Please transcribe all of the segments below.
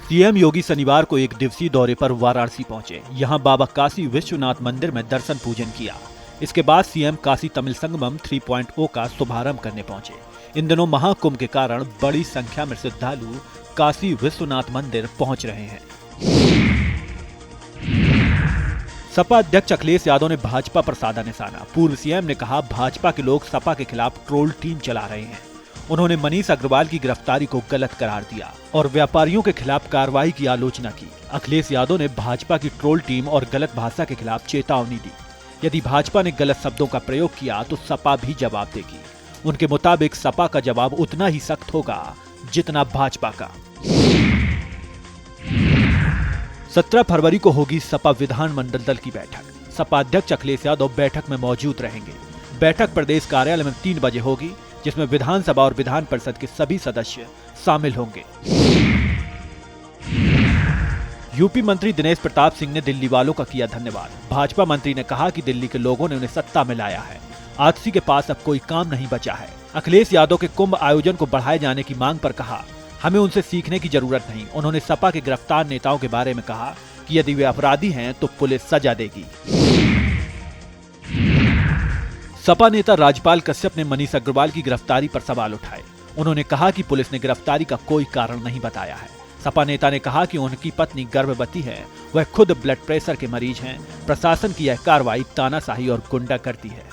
CM योगी शनिवार को एक दिवसीय दौरे पर वाराणसी पहुंचे। यहां बाबा काशी विश्वनाथ मंदिर में दर्शन पूजन किया। इसके बाद सीएम काशी तमिल संगमम 3.0 का शुभारंभ करने पहुंचे। इन दिनों महाकुंभ के कारण बड़ी संख्या में श्रद्धालु काशी विश्वनाथ मंदिर पहुंच रहे हैं। सपा अध्यक्ष अखिलेश यादव ने भाजपा पर साधा निशाना। पूर्व सीएम ने कहा, भाजपा के लोग सपा के खिलाफ ट्रोल टीम चला रहे हैं। उन्होंने मनीष अग्रवाल की गिरफ्तारी को गलत करार दिया और व्यापारियों के खिलाफ कार्रवाई की आलोचना की। अखिलेश यादव ने भाजपा की ट्रोल टीम और गलत भाषा के खिलाफ चेतावनी दी। यदि भाजपा ने गलत शब्दों का प्रयोग किया तो सपा भी जवाब देगी। उनके मुताबिक सपा का जवाब उतना ही सख्त होगा जितना भाजपा का। 17 फरवरी को होगी सपा विधानमंडल दल की बैठक। सपा अध्यक्ष अखिलेश यादव बैठक में मौजूद रहेंगे। बैठक प्रदेश कार्यालय में 3 बजे होगी, जिसमें विधानसभा और विधान परिषद के सभी सदस्य शामिल होंगे। यूपी मंत्री दिनेश प्रताप सिंह ने दिल्ली वालों का किया धन्यवाद। भाजपा मंत्री ने कहा कि दिल्ली के लोगों ने उन्हें सत्ता में लाया है। आजसी के पास अब कोई काम नहीं बचा है। अखिलेश यादव के कुंभ आयोजन को बढ़ाए जाने की मांग पर कहा, हमें उनसे सीखने की जरूरत नहीं। उन्होंने सपा के गिरफ्तार नेताओं के बारे में कहा कि यदि वे अपराधी हैं तो पुलिस सजा देगी। सपा नेता राजपाल कश्यप ने मनीष अग्रवाल की गिरफ्तारी पर सवाल उठाए। उन्होंने कहा कि पुलिस ने गिरफ्तारी का कोई कारण नहीं बताया है। सपा नेता ने कहा कि उनकी पत्नी गर्भवती है, वह खुद ब्लड प्रेशर के मरीज हैं। प्रशासन की यह कार्रवाई तानाशाही और गुंडागर्दी है।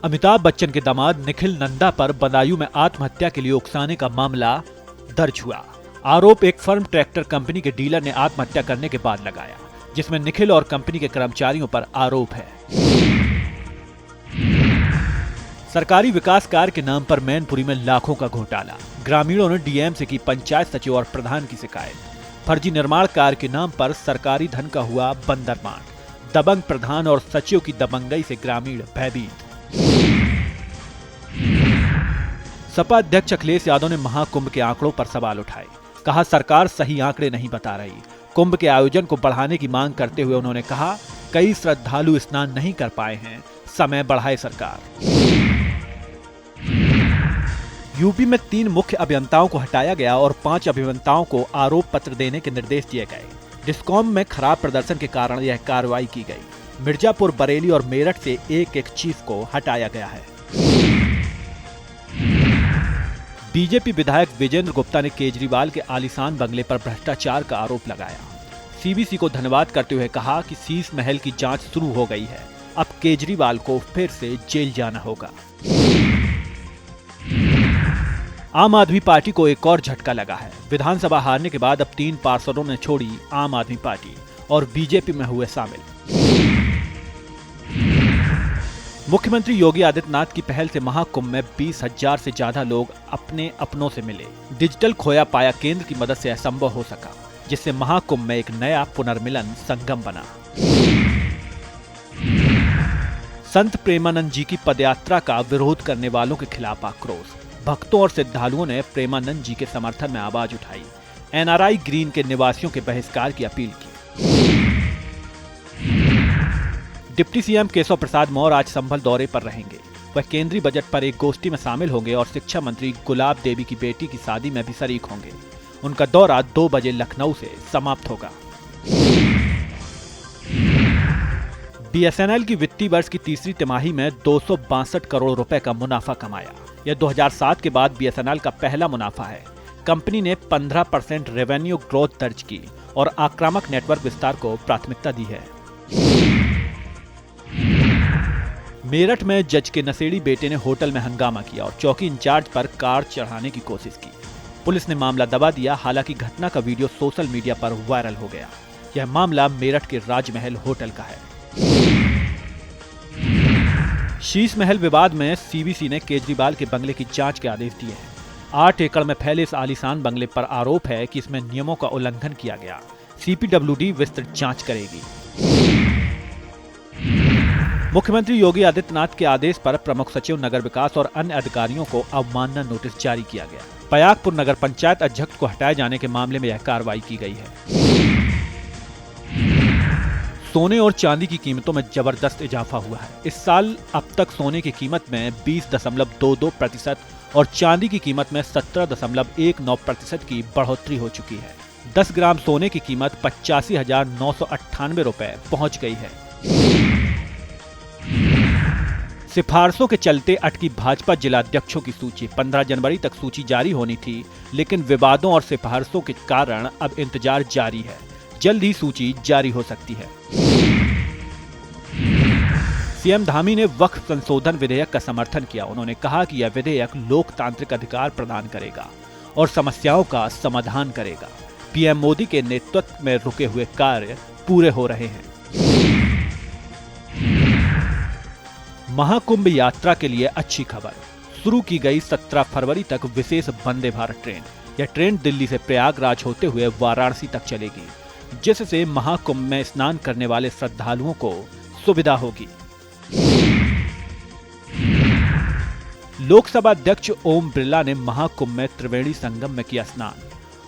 अमिताभ बच्चन के दामाद निखिल नंदा पर बदायूं में आत्महत्या के लिए उकसाने का मामला दर्ज हुआ। आरोप एक फर्म ट्रैक्टर कंपनी के डीलर ने आत्महत्या करने के बाद लगाया, जिसमें निखिल और कंपनी के कर्मचारियों पर आरोप है। सरकारी विकास कार्य के नाम पर मैनपुरी में लाखों का घोटाला। ग्रामीणों ने डीएम से की पंचायत सचिव और प्रधान की शिकायत। फर्जी निर्माण कार्य के नाम पर सरकारी धन का हुआ बंदरमांड। दबंग प्रधान और सचिव की दबंगई से ग्रामीण भयभीत। सपा अध्यक्ष अखिलेश यादव ने महाकुंभ के आंकड़ों पर सवाल उठाए। कहा, सरकार सही आंकड़े नहीं बता रही। कुंभ के आयोजन को बढ़ाने की मांग करते हुए उन्होंने कहा, कई श्रद्धालु स्नान नहीं कर पाए हैं, समय बढ़ाए सरकार। यूपी में 3 मुख्य अभियंताओं को हटाया गया और 5 अभियंताओं को आरोप पत्र देने के निर्देश दिए गए। डिस्कॉम में खराब प्रदर्शन के कारण यह कार्रवाई की गई। मिर्जापुर, बरेली और मेरठ से एक चीफ को हटाया गया है। बीजेपी विधायक विजेंद्र गुप्ता ने केजरीवाल के आलीशान बंगले पर भ्रष्टाचार का आरोप लगाया। सीबीसी को धन्यवाद करते हुए कहा कि शीश महल की जांच शुरू हो गई है, अब केजरीवाल को फिर से जेल जाना होगा। आम आदमी पार्टी को एक और झटका लगा है। विधानसभा हारने के बाद अब 3 पार्षदों ने छोड़ी आम आदमी पार्टी और बीजेपी में हुए शामिल। मुख्यमंत्री योगी आदित्यनाथ की पहल से महाकुंभ में 20,000 से ज्यादा लोग अपने अपनों से मिले। डिजिटल खोया पाया केंद्र की मदद से यह संभव हो सका, जिससे महाकुंभ में एक नया पुनर्मिलन संगम बना। संत प्रेमानंद जी की पदयात्रा का विरोध करने वालों के खिलाफ आक्रोश। भक्तों और श्रद्धालुओं ने प्रेमानंद जी के समर्थन में आवाज उठाई। एनआरआई ग्रीन के निवासियों के बहिष्कार की अपील की। डिप्टी सीएम केशव प्रसाद मौर्य आज संभल दौरे पर रहेंगे। वह केंद्रीय बजट पर एक गोष्ठी में शामिल होंगे और शिक्षा मंत्री गुलाब देवी की बेटी की शादी में भी शरीक होंगे। उनका दौरा 2 बजे लखनऊ से समाप्त होगा। बीएसएनएल की वित्तीय वर्ष की तीसरी तिमाही में 262 करोड़ रुपए का मुनाफा कमाया। यह 2007 के बाद बीएसएनएल का पहला मुनाफा है। कंपनी ने 15% रेवेन्यू ग्रोथ दर्ज की और आक्रामक नेटवर्क विस्तार को प्राथमिकता दी है। मेरठ में जज के नशेड़ी बेटे ने होटल में हंगामा किया और चौकी इंचार्ज पर कार चढ़ाने की कोशिश की। पुलिस ने मामला दबा दिया। हालांकि घटना का वीडियो सोशल मीडिया पर वायरल हो गया। यह मामला मेरठ के राजमहल होटल का है। शीश महल विवाद में सीबीसी ने केजरीवाल के बंगले की जांच के आदेश दिए हैं। 8 एकड़ में फैले इस आलीशान बंगले पर आरोप है कि इसमें नियमों का उल्लंघन किया गया। सीपीडब्ल्यूडी विस्तृत जांच करेगी। मुख्यमंत्री योगी आदित्यनाथ के आदेश पर प्रमुख सचिव नगर विकास और अन्य अधिकारियों को अवमानना नोटिस जारी किया गया। पयागपुर नगर पंचायत अध्यक्ष को हटाए जाने के मामले में यह कार्रवाई की गई है। सोने और चांदी की कीमतों में जबरदस्त इजाफा हुआ है। इस साल अब तक सोने की कीमत में 20.22% और चांदी की कीमत में 17.19% की बढ़ोतरी हो चुकी है। 10 ग्राम सोने की कीमत 85,998 रुपए पहुंच गई है। सिफारिशों के चलते अटकी भाजपा जिलाध्यक्षों की सूची। 15 जनवरी तक सूची जारी होनी थी, लेकिन विवादों और सिफारिशों के कारण अब इंतजार जारी है। जल्द ही सूची जारी हो सकती है। सीएम धामी ने वक्फ संशोधन विधेयक का समर्थन किया। उन्होंने कहा कि यह विधेयक लोकतांत्रिक अधिकार प्रदान करेगा और समस्याओं का समाधान करेगा। पीएम मोदी के नेतृत्व में रुके हुए कार्य पूरे हो रहे हैं। महाकुंभ यात्रा के लिए अच्छी खबर। शुरू की गई 17 फरवरी तक विशेष वंदे भारत ट्रेन। यह ट्रेन दिल्ली से प्रयागराज होते हुए वाराणसी तक चलेगी, जिससे महाकुंभ में स्नान करने वाले श्रद्धालुओं को सुविधा होगी। लोकसभा अध्यक्ष ओम बिरला ने महाकुंभ में त्रिवेणी संगम में किया स्नान।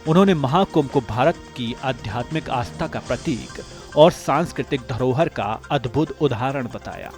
उन्होंने महाकुंभ को भारत की आध्यात्मिक आस्था का प्रतीक और सांस्कृतिक धरोहर का अद्भुत उदाहरण बताया।